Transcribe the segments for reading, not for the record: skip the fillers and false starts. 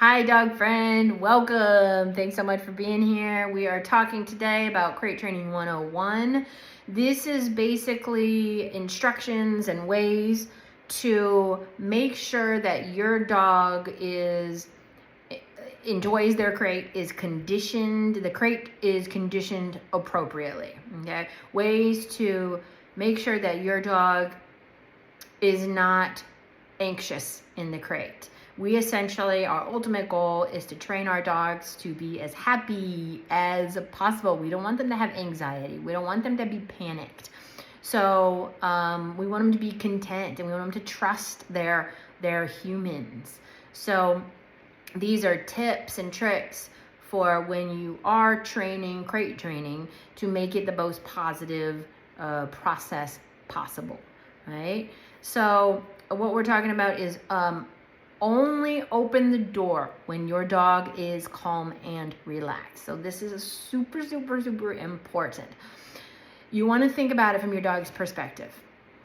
Hi, dog friend. Welcome. Thanks so much for being here. We are talking today about Crate Training 101. This is basically instructions and ways to make sure that your dog enjoys their crate, the crate is conditioned appropriately. Okay? Ways to make sure that your dog is not anxious in the crate. Our ultimate goal is to train our dogs to be as happy as possible. We don't want them to have anxiety. We don't want them to be panicked. So we want them to be content, and we want them to trust their humans. So these are tips and tricks for when you are training, crate training, to make it the most positive process possible, right? So what we're talking about is only open the door when your dog is calm and relaxed. So this is super important. You want to think about it from your dog's perspective.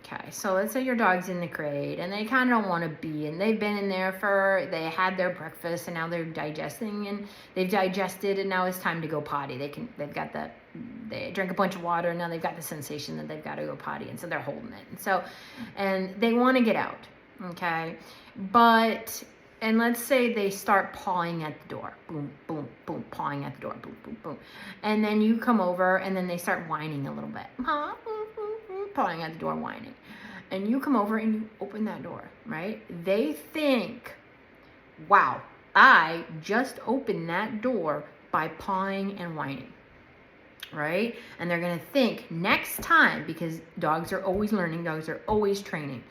Okay, so let's say your dog's in the crate and they kind of don't want to be, and they've been in there they had their breakfast and now they're digesting, and they've digested and now it's time to go potty. They drink a bunch of water and now they've got the sensation that they've got to go potty, and so they're holding it. And they want to get out, okay? And let's say they start pawing at the door, boom, boom, boom, pawing at the door, boom, boom, boom. And then you come over and then they start whining a little bit, pawing at the door, whining. And you come over and you open that door, right? They think, wow, I just opened that door by pawing and whining, right? And they're going to think next time, because dogs are always learning, dogs are always training.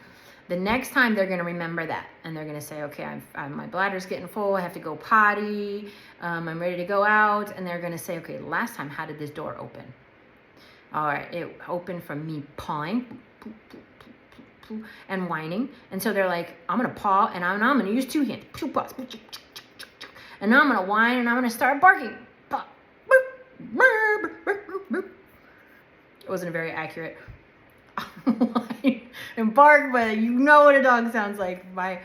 The next time they're going to remember that, and they're going to say, okay, my bladder's getting full, I have to go potty, I'm ready to go out. And they're going to say, okay, last time, how did this door open? All right, it opened from me pawing and whining. And so they're like, I'm going to paw, and I'm going to use two hands, and I'm going to whine, and I'm going to start barking. It wasn't a very accurate whine and bark, but you know what a dog sounds like by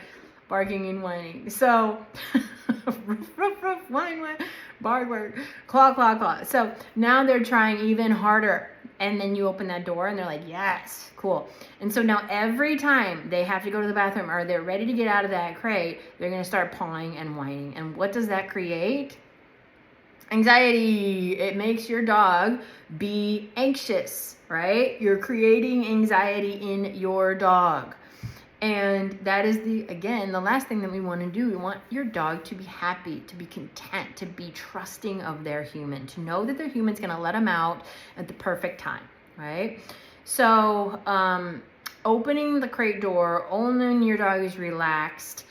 barking and whining. So whine, bark, claw, claw, claw. So now they're trying even harder, and then you open that door and they're like, yes, cool. And so now every time they have to go to the bathroom or they're ready to get out of that crate, they're going to start pawing and whining. And what does that create? Anxiety. It makes your dog be anxious, right? You're creating anxiety in your dog. And that is the last thing that we want to do. We want your dog to be happy, to be content, to be trusting of their human, to know that their human's going to let them out at the perfect time, right? So opening the crate door only when your dog is relaxed,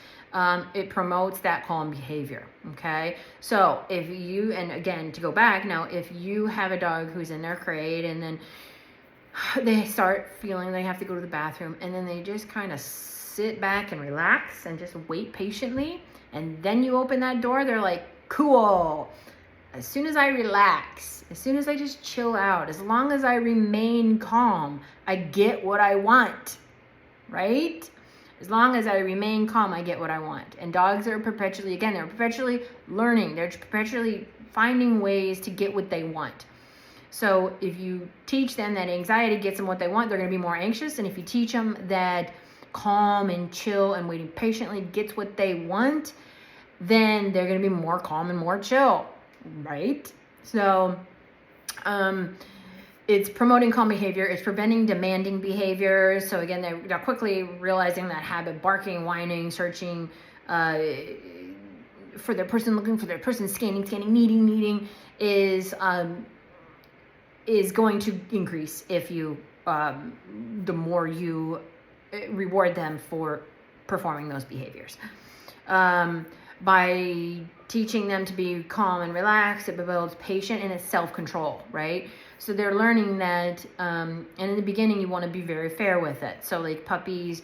it promotes that calm behavior, okay? So to go back now, if you have a dog who's in their crate and then they start feeling they have to go to the bathroom, and then they just kind of sit back and relax and just wait patiently, and then you open that door, they're like, cool. As soon as I relax, as soon as I just chill out, as long as I remain calm, I get what I want, right? As long as I remain calm, I get what I want. And dogs are perpetually learning. They're perpetually finding ways to get what they want. So if you teach them that anxiety gets them what they want, they're going to be more anxious. And if you teach them that calm and chill and waiting patiently gets what they want, then they're going to be more calm and more chill, right? So it's promoting calm behavior. It's preventing demanding behavior. So again, they're quickly realizing that habit, barking, whining, searching for their person, looking for their person, scanning, needing is going to increase if you, the more you reward them for performing those behaviors. By teaching them to be calm and relaxed, it builds patience and it's self-control, right? So they're learning that, and in the beginning, you want to be very fair with it. So like puppies,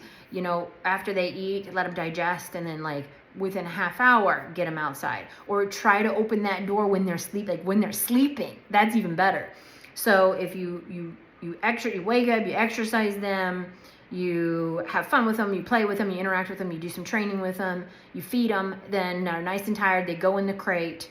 after they eat, let them digest, and then like within a half hour, get them outside. Or try to open that door when they're sleeping. That's even better. So if you wake up, you exercise them, you have fun with them, you play with them, you interact with them, you do some training with them, you feed them, then they're nice and tired, they go in the crate.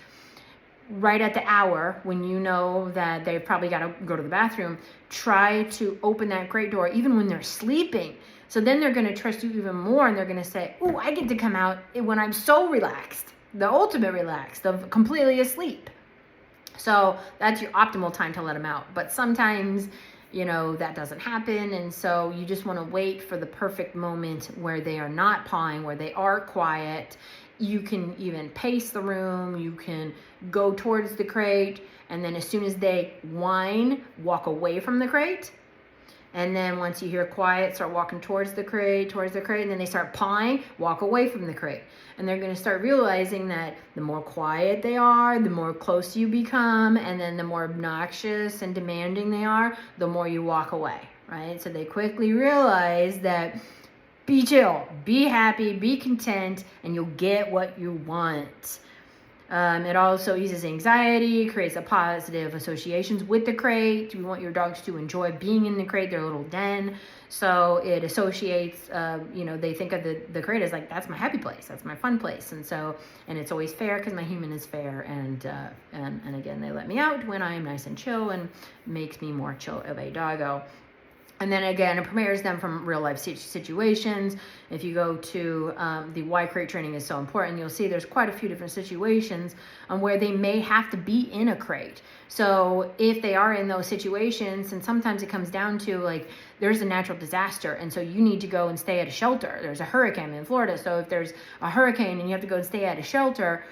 Right at the hour when you know that they've probably got to go to the bathroom, try to open that crate door even when they're sleeping. So then they're going to trust you even more, and they're going to say, oh, I get to come out when I'm so relaxed, the ultimate relaxed, of completely asleep. So that's your optimal time to let them out. But sometimes, you know, that doesn't happen, and so you just want to wait for the perfect moment where they are not pawing, where they are quiet. You can even pace the room, you can go towards the crate, and then as soon as they whine, walk away from the crate. And then once you hear quiet, start walking towards the crate, and then they start pawing, walk away from the crate. And they're going to start realizing that the more quiet they are, the more close you become, and then the more obnoxious and demanding they are, the more you walk away, right? So they quickly realize that be chill, be happy, be content, and you'll get what you want. It also eases anxiety, creates a positive associations with the crate. You want your dogs to enjoy being in the crate, their little den. So it associates, they think of the crate as like, that's my happy place, that's my fun place. And it's always fair because my human is fair. And again, they let me out when I am nice and chill, and makes me more chill of a doggo. And then again, it prepares them from real life situations. If you go to the why crate training is so important, you'll see there's quite a few different situations where they may have to be in a crate. So if they are in those situations, and sometimes it comes down to like there's a natural disaster, and so you need to go and stay at a shelter. There's a hurricane in Florida, so if there's a hurricane and you have to go and stay at a shelter,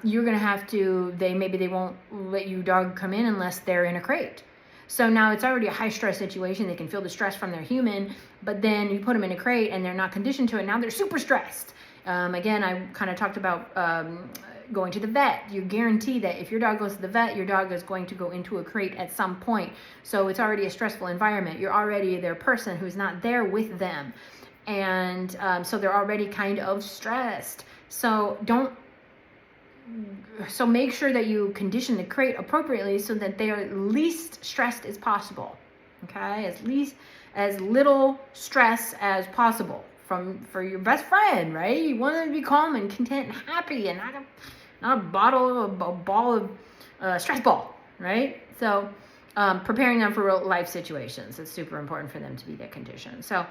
you're gonna have to. They won't let you dog come in unless they're in a crate. So now it's already a high stress situation. They can feel the stress from their human, but then you put them in a crate and they're not conditioned to it. Now they're super stressed. Again, I kind of talked about going to the vet. You guarantee that if your dog goes to the vet, your dog is going to go into a crate at some point. So it's already a stressful environment. You're already their person who's not there with them. And so they're already kind of stressed. So make sure that you condition the crate appropriately so that they are least stressed as possible. Okay, as little stress as possible for your best friend, right? You want them to be calm and content and happy, and not a ball of stress ball, right? So preparing them for real life situations, it's super important for them to be that conditioned. So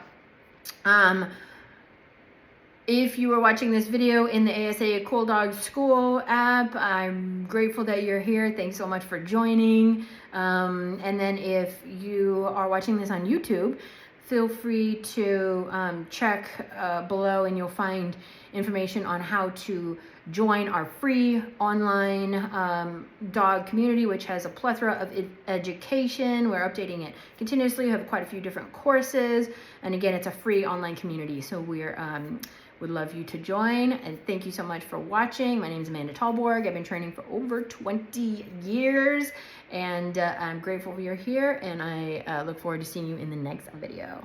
if you are watching this video in the ASA Cool Dogs School app, I'm grateful that you're here. Thanks so much for joining. And then if you are watching this on YouTube, feel free to check below, and you'll find information on how to join our free online dog community, which has a plethora of education. We're updating it continuously. We have quite a few different courses. And again, it's a free online community. So would love you to join, and thank you so much for watching. My name is Amanda Talborg. I've been training for over 20 years, and I'm grateful you're here, and I look forward to seeing you in the next video.